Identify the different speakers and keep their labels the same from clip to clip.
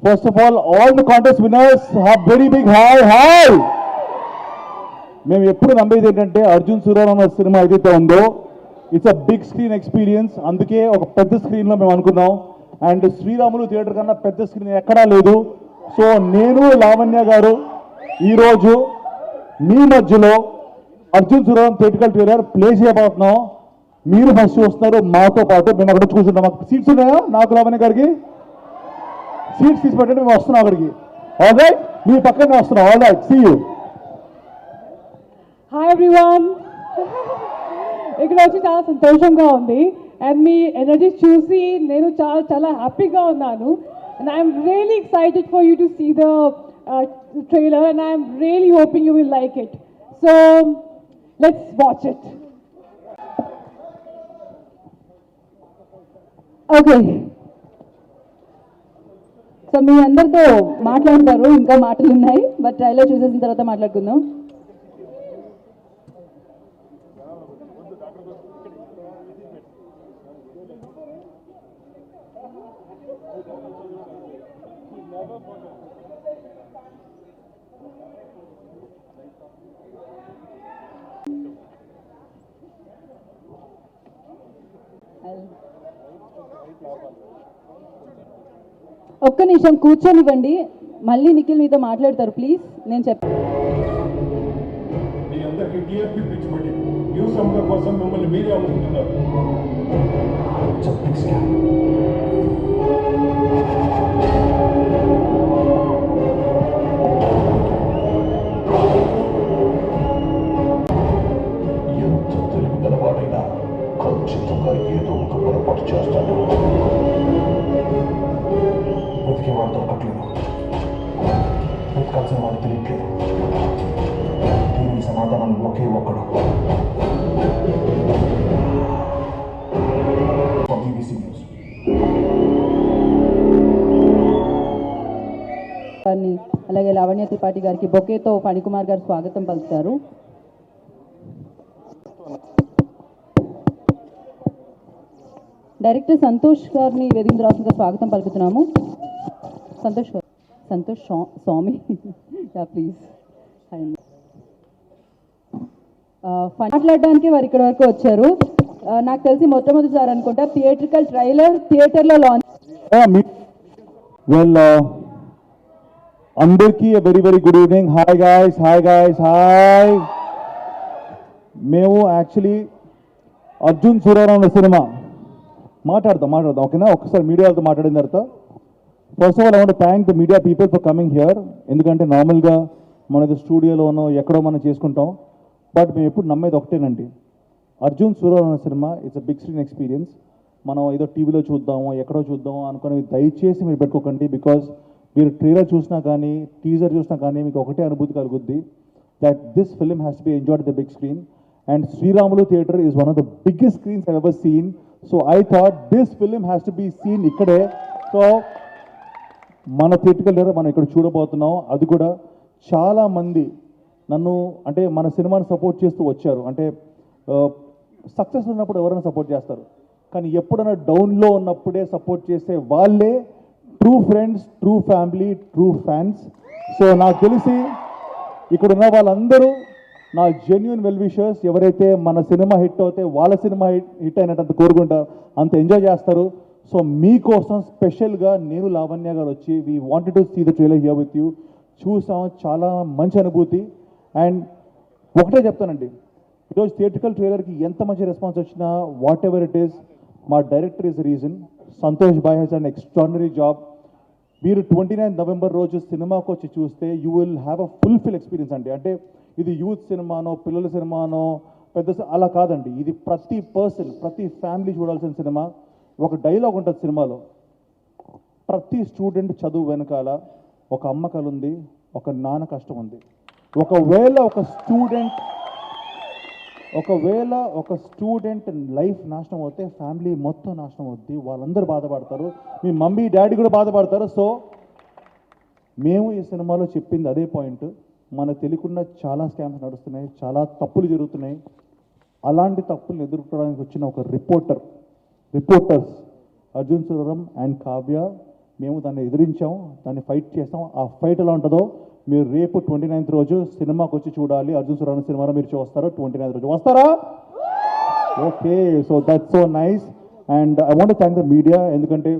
Speaker 1: First of all the contest winners have very big hi. మేము ఎప్పుడు నమ్మేది ఏంటంటే అర్జున్ సురారామ సినిమా ఏదైతే ఉందో it's a big screen experience. అందుకే ఒక పెద్ద స్క్రీన్లో మేము అనుకున్నాం. అండ్ శ్రీరాములు థియేటర్ కన్నా పెద్ద స్క్రీన్ ఎక్కడా లేదు. సో నేను లావణ్య గారు ఈరోజు మీ మధ్యలో అర్జున్ సురారామ థియేటికల్ ట్రైలర్ ప్లే చేయబోతున్నాం. మీరు ఫస్ట్ చూస్తున్నారు మాతో పాటు. మేము అక్కడ కూర్చుంటాం. మాకు సీట్స్ ఉన్నాయా? నాకు లావణ్య గారికి సీట్స్ తీసి పెట్టండి. మేము వస్తున్నాం అక్కడికి. ఆల్ రైట్, మీ పక్కనే వస్తున్నాం. All right, see you.
Speaker 2: Hi everyone. ఇక్కడ వచ్చి చాలా సంతోషంగా ఉంది అండ్ మీ ఎనర్జీ చూసి నేను చాలా చాలా హ్యాపీగా ఉన్నాను. And I'm really excited for you to see the trailer and I'm really hoping you will like it. So let's watch it.
Speaker 3: Okay, so మీ అందరితో మాట్లాడతారు, ఇంకా మాటలు ఉన్నాయి, బట్ ట్రైలర్ చూసేసిన తర్వాత మాట్లాడుకుందాం. ఒక్క నిమిషం కూర్చొనివ్వండి, మళ్ళీ నిఖిల్ మీతో మాట్లాడతారు ప్లీజ్. నేను చెప్పాను
Speaker 4: మీ అందరికీ టీఆర్పీ పిచ్చిపట్టి న్యూస్ అమ్మకం కోసం మిమ్మల్ని మీరే అమ్ముకుంటున్నారు. ఎంత తెలివి గలవాడైనా ఖచ్చితంగా ఏదో ఒక పొరపాటు చేస్తాడు. బతికే వాడు దొరకట్లేదు, బతకాల్సిన వాడు తెలియట్లేదు. దీనికి సమాధానం ఒకే ఒక్కడు. BBC news.
Speaker 3: అలాగే లావణ్య త్రిపాఠి గారికి బొకేతో ఫణికుమార్ గారు స్వాగతం పలుకుతారు. డైరెక్టర్ సంతోష్ గారిని వేదిక రాసుగా స్వాగతం పలుకుతున్నాము. సంతోష్ స్వామి ప్లీజ్. మాట్లాడడానికి వారు ఇక్కడ వరకు వచ్చారు. నాకు తెలిసి మొట్టమొదటిసారి అనుకుంటా థియేట్రికల్ ట్రైలర్ థియేటర్లో లాంచ్.
Speaker 1: వెల్, అందరికీ very very good evening. Hi guys. మేము యాక్చువల్లీ అర్జున్ సురారామ సినిమా మాట్లాడదాం ఓకేనా. ఒకసారి మీడియాతో మాట్లాడిన తర్వాత first of all I want thank the media people for coming here. ఎందుకంటే నార్మల్గా మనది స్టూడియోలోనో ఎక్కడో మనం చేసుకుంటాం, బట్ మేము ఎప్పుడు నమ్మేది ఒకటేనండి, అర్జున్ సురారామ సినిమా it's a big screen experience. మనం ఏదో టీవీలో చూద్దాము ఎక్కడో చూద్దాము అనుకుని దయచేసి మీరు పెట్టుకోకండి. బికాజ్ మీరు ట్రైలర్ చూసినా కానీ టీజర్ చూసినా కానీ మీకు ఒకటే అనుభూతి కలుగుద్ది, that this film has to be enjoyed the big screen. And Sriramulu theatre is one of the biggest screens I ever seen. So I thought this film has to be seen ఇక్కడే. సో మన థియేటర్కి వెళ్ళారు, మనం ఇక్కడ చూడబోతున్నాం. అది కూడా చాలామంది నన్ను అంటే మన సినిమాని సపోర్ట్ చేస్తూ వచ్చారు. అంటే సక్సెస్ ఉన్నప్పుడు ఎవరైనా సపోర్ట్ చేస్తారు, కానీ ఎప్పుడైనా డౌన్లో ఉన్నప్పుడే సపోర్ట్ చేసే వాళ్ళే true friends, true family, true fans. So నాకు తెలిసి ఇక్కడ ఉన్న వాళ్ళందరూ నా జెన్యున్ వెల్ విషర్స్. ఎవరైతే మన సినిమా హిట్ అవుతే వాళ్ళ సినిమా హిట్ అయినట్టు కోరుకుంటారు, అంత ఎంజాయ్ చేస్తారు. సో మీకోసం స్పెషల్గా నేను లావణ్య గారు వచ్చి we wanted to see the trailer here with you. చూసాం, చాలా మంచి అనుభూతి. అండ్ ఒకటే చెప్తానండి, ఈరోజు థియేట్రికల్ ట్రైలర్కి ఎంత మంచి రెస్పాన్స్ వచ్చినా వాట్ ఎవర్ ఇట్ ఈస్, మా director is reason. Santosh bhai he's an extraordinary job. మీరు 29 నవంబర్ రోజు సినిమాకి వచ్చి చూస్తే you will have a fulfil experience అండి. అంటే ఇది యూత్ సినిమానో పిల్లల సినిమానో పెద్ద అలా కాదండి, ఇది ప్రతి పర్సన్ ప్రతి ఫ్యామిలీ చూడాల్సిన సినిమా. ఒక డైలాగ్ ఉంటుంది సినిమాలో, ప్రతి స్టూడెంట్ చదువు వెనకాల ఒక అమ్మ కల ఉంది, ఒక నాన్న కష్టం ఉంది. ఒకవేళ ఒక స్టూడెంట్ లైఫ్ నాశనం అవుతే ఫ్యామిలీ మొత్తం నాశనం అవుద్ది, వాళ్ళందరూ బాధపడతారు, మీ మమ్మీ డాడీ కూడా బాధపడతారు. సో మేము ఈ సినిమాలో చెప్పింది అదే పాయింట్. మనకు తెలియకుండా చాలా స్కామ్స్ నడుస్తున్నాయి, చాలా తప్పులు జరుగుతున్నాయి. అలాంటి తప్పులను ఎదుర్కోవడానికి వచ్చిన ఒక రిపోర్టర్స్ అర్జున్ సురారామ్ అండ్ కావ్య మేము దాన్ని ఎదిరించాం, దాన్ని ఫైట్ చేస్తాం. ఆ ఫైట్ ఎలా ఉంటుందో మీరు రేపు 29th రోజు సినిమాకి వచ్చి చూడాలి. అర్జున్ సురాన సినిమాలో మీరు చూస్తారు 29th రోజు. వస్తారా? Okay, so that's so nice. And I want thank the media, ఎందుకంటే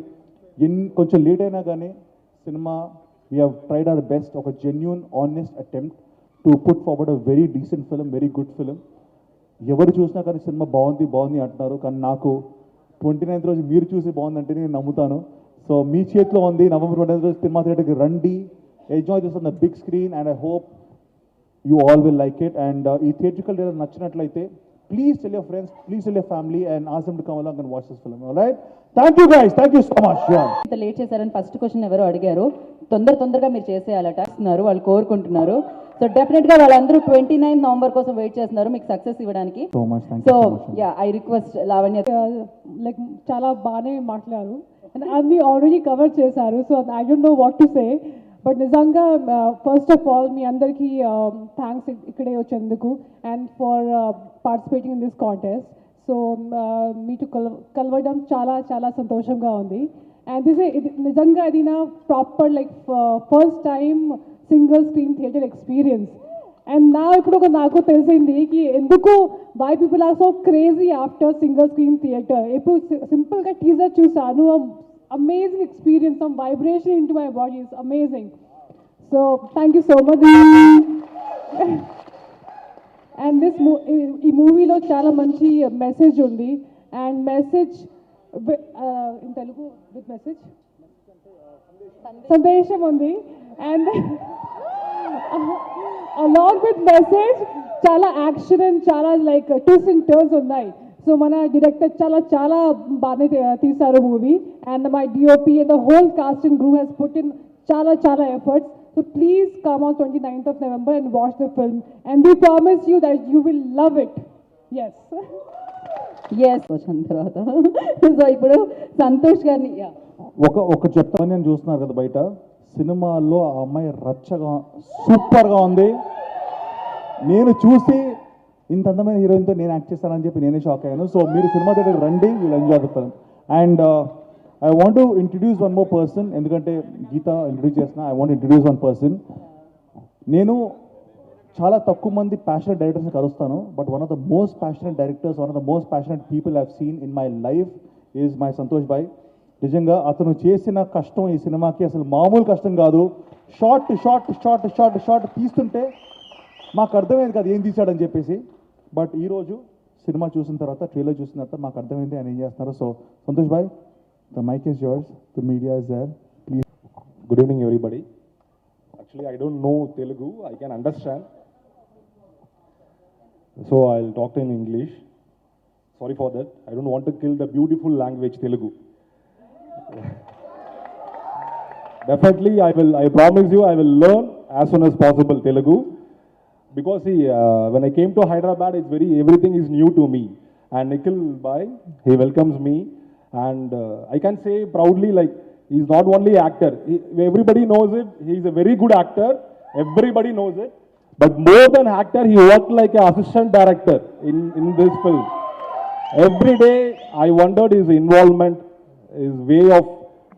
Speaker 1: కొంచెం లేట్ అయినా కానీ సినిమా we have tried our best. ఒక genuine honest attempt to put forward a very decent film, very good film. ఎవరు చూసినా కానీ సినిమా బాగుంది బాగుంది అంటున్నారు, కానీ నాకు 29th రోజు మీరు చూసి బాగుందంటే నేను నమ్ముతాను. సో మీ చేతిలో ఉంది. నవంబర్ 29th రోజు సినిమా థియేటర్కి రండి, enjoy this on the big screen, and I hope you all will like it. And ఈ థియేట్రికల్ ట్రైలర్ నచ్చినట్లయితే please tell your friends, please tell your family, and ask them to come along and watch this film. Alright, thank you guys, thank you so much.
Speaker 3: ఇంత late చేశారని first question ఎవరో అడిగారు. తొందరగా మీరు చేసేయాలట అన్నారు, వాళ్ళు కోరుకుంటున్నారు. సో డెఫినెట్గా వాళ్ళందరూ 29th నవంబర్ కోసం వెయిట్ చేస్తున్నారు మీకు సక్సెస్ ఇవ్వడానికి.
Speaker 1: So much thank
Speaker 3: so
Speaker 1: you.
Speaker 3: Yeah, I request Lavanya.
Speaker 2: Like చాలా బాగానే మాట్లాడారు అండ్ అన్ని ఆల్రెడీ కవర్ చేశారు. So I don't know what to say, but నిజంగా ఫస్ట్ ఆఫ్ ఆల్ మీ అందరికీ థ్యాంక్స్ ఇక్కడే వచ్చేందుకు and for participating in this contest. So మీతో కలవడం చాలా చాలా సంతోషంగా ఉంది. అండ్ నిజంగా ఇది నా proper like first time single screen theatre experience. And ఇప్పుడు నాకు తెలిసింది కి ఎందుకు why people are so crazy after single screen theatre. ఇప్పుడు సింపుల్గా టీజర్ చూసాను, amazing experience, some vibration in to my body is amazing. So thank you so much. And ఈ మూవీలో చాలా మంచి మెసేజ్ ఉంది. And message in Telugu with message సందేశం ఉంది. అండ్ అలాంగ్ విత్ మెసేజ్ చాలా యాక్షన్ అండ్ చాలా లైక్ ట్విస్ట్ అండ్ టర్న్స్ ఉన్నాయి. సో మన డైరెక్టర్ చాలా బాగానే తీశారు movie. And my DOP and the whole cost and crew has put in చాలా efforts. So please come on 29th of November and watch the film. And we promise you that you will love it. Yes.
Speaker 3: Yes వచ్చిన తర్వాత so ఇప్పుడు సంతోష్ గారిని
Speaker 1: ఒక చెప్తామని నేను చూస్తున్నారు కదా బయట, సినిమాల్లో ఆ అమ్మాయి రచ్చగా సూపర్గా ఉంది. నేను చూసి ఇంత అందమైన హీరోయిన్తో నేను యాక్ట్ చేస్తానని చెప్పి నేనే షాక్ అయ్యాను. సో మీరు సినిమా థియేటర్కి రండి, will enjoy the film. And I want to introduce one more person, ఎందుకంటే గీత ఇంట్రడ్యూస్ చేసిన. I want introduce one person. నేను చాలా తక్కువ మంది ప్యాషనెట్ డైరెక్టర్స్ని కలుస్తాను, but one of the most passionate directors, one of the most passionate people I've seen in my life is my Santosh bhai. నిజంగా అతను చేసిన కష్టం ఈ సినిమాకి అసలు మామూలు కష్టం కాదు. షార్ట్ తీస్తుంటే మాకు అర్థమైంది కదా ఏం తీశాడని చెప్పేసి. బట్ ఈరోజు సినిమా చూసిన తర్వాత, ట్రైలర్ చూసిన తర్వాత మాకు అర్థమైంది ఆయన ఏం చేస్తున్నారు. So Santosh Bhai, the mic is yours, the media is there, please.
Speaker 5: Good evening, everybody. Actually, I don't know Telugu. I can understand. So I'll talk in English. Sorry for that. I don't want to kill the beautiful language Telugu. Definitely, I promise you, I will learn as soon as possible Telugu. Because see, when I came to Hyderabad, everything is new to me. And Nikhil Bhai, he welcomes me. And I can say proudly, like, he's not only actor. Everybody knows it. He's a very good actor. Everybody knows it. But more than actor, he worked like an assistant director in this film. Every day, I wondered his involvement, his way of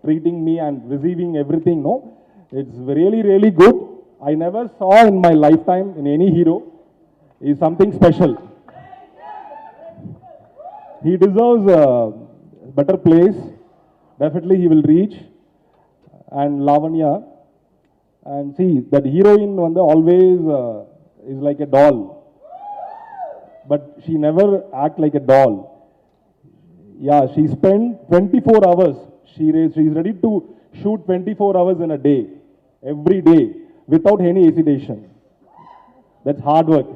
Speaker 5: treating me and receiving everything. No, it's really good. I never saw in my lifetime in any hero. He's something special. He deserves better place. Definitely he will reach. And Lavanya, and see that heroine one always is like a doll, but she never act like a doll. Yeah, she spent 24 hours. She's ready to shoot 24 hours in a day, every day, without any hesitation. That's hard work.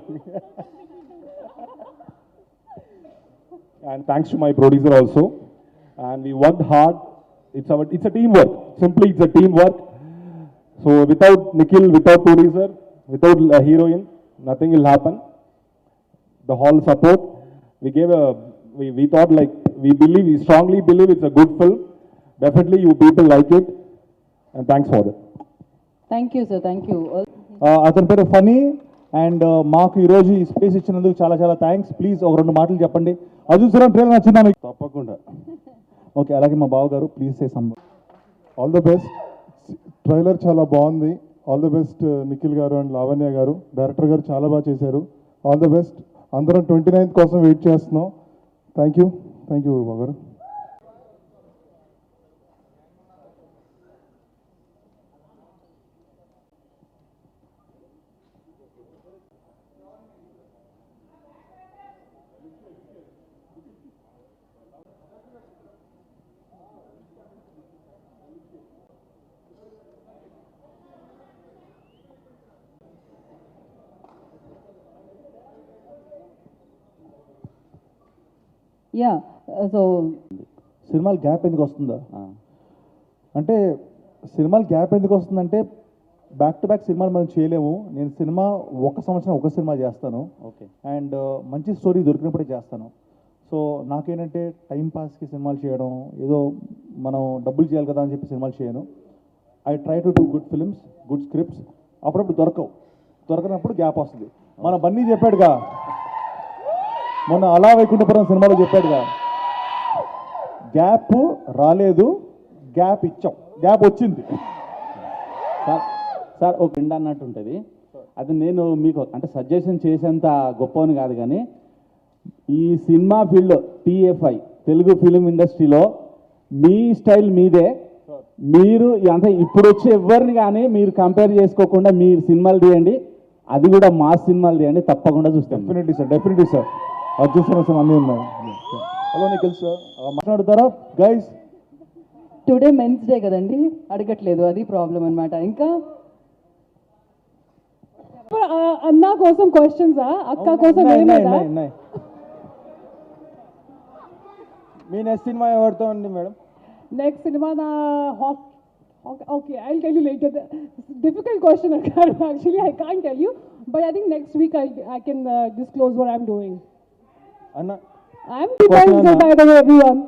Speaker 5: And thanks to my producer also. And we worked hard. It's a teamwork. Simply, it's a teamwork. So without Nikhil, without producer, without a heroine, nothing will happen. The whole support we thought, like, we strongly believe it's a good film. Definitely, you people like it, and thanks for that.
Speaker 3: Thank you sir, thank you.
Speaker 1: అతని పేరు funny. And మాకు ఈరోజు ఈ space ఇచ్చినందుకు చాలా thanks. Please ఒక 2 మాటలు చెప్పండి. అర్జున్ సురాన్ ట్రైలర్ నచ్చిందా మీకు?
Speaker 5: తప్పకుండా.
Speaker 1: ఓకే, అలాగే మా బావ గారు please say some.
Speaker 6: All the best. Trailer చాలా బాగుంది. ఆల్ ద బెస్ట్ నిఖిల్ గారు అండ్ లావణ్య గారు. డైరెక్టర్ గారు చాలా బాగా చేశారు. All the best. అందరం 29th కోసం వెయిట్ చేస్తున్నాం. థ్యాంక్ యూ బాబు గారు.
Speaker 3: యా సో
Speaker 1: సినిమాలు గ్యాప్ ఎందుకు వస్తుందా అంటే సినిమాలు గ్యాప్ ఎందుకు వస్తుందంటే బ్యాక్ టు బ్యాక్ సినిమాలు మనం చేయలేము. నేను సినిమా ఒక సంవత్సరం ఒక సినిమా చేస్తాను.
Speaker 7: ఓకే.
Speaker 1: అండ్ మంచి స్టోరీ దొరికినప్పుడే చేస్తాను. సో నాకేంటంటే టైం పాస్కి సినిమాలు చేయడం, ఏదో మనం డబ్బులు చేయాలి కదా అని చెప్పి సినిమాలు చేయను. I try to do good films, good scripts. అప్పుడప్పుడు దొరకనప్పుడు గ్యాప్ వస్తుంది. మన బన్నీ చెప్పాడుగా మొన్న అలా వైకుంఠపురం సినిమాలో చెప్పాడుగా, గ్యాప్ రాలేదు, గ్యాప్ ఇచ్చాం, గ్యాప్ వచ్చింది.
Speaker 7: సార్ ఒక ఫ్రెండ్ అన్నట్టు ఉంటుంది. అది నేను మీకు అంటే సజెషన్ చేసేంత గొప్పని కాదు, కానీ ఈ cinema field TFI Telugu film ఇండస్ట్రీలో మీ స్టైల్ మీదే. మీరు అంటే ఇప్పుడు వచ్చే ఎవరిని కానీ మీరు కంపేర్ చేసుకోకుండా మీరు సినిమాలు తీయండి, అది కూడా మా సినిమాలు తీయండి, తప్పకుండా చూస్తాం.
Speaker 1: Definitely sir. అర్జున్ సమస్య అన్నీ ఉన్నాయి. హలో నిఖిల్ సార్, మాట్లాడుతారా గైస్?
Speaker 3: టుడే మెన్స్ డే కదండి, అడగట్లేదు, అది ప్రాబ్లం అనమాట. ఇంకా
Speaker 2: అన్న కోసం క్వశ్చన్స్, అక్క కోసం ఏం లేదా?
Speaker 1: మీ నెక్స్ట్ సినిమా ఎవరితో ఉంది మేడం?
Speaker 2: నెక్స్ట్ సినిమా నా okay, I'll tell you later. Difficult question, actually I can't tell you, but I think next week I can disclose what I'm doing.
Speaker 1: అన్న
Speaker 2: I'm by the way everyone.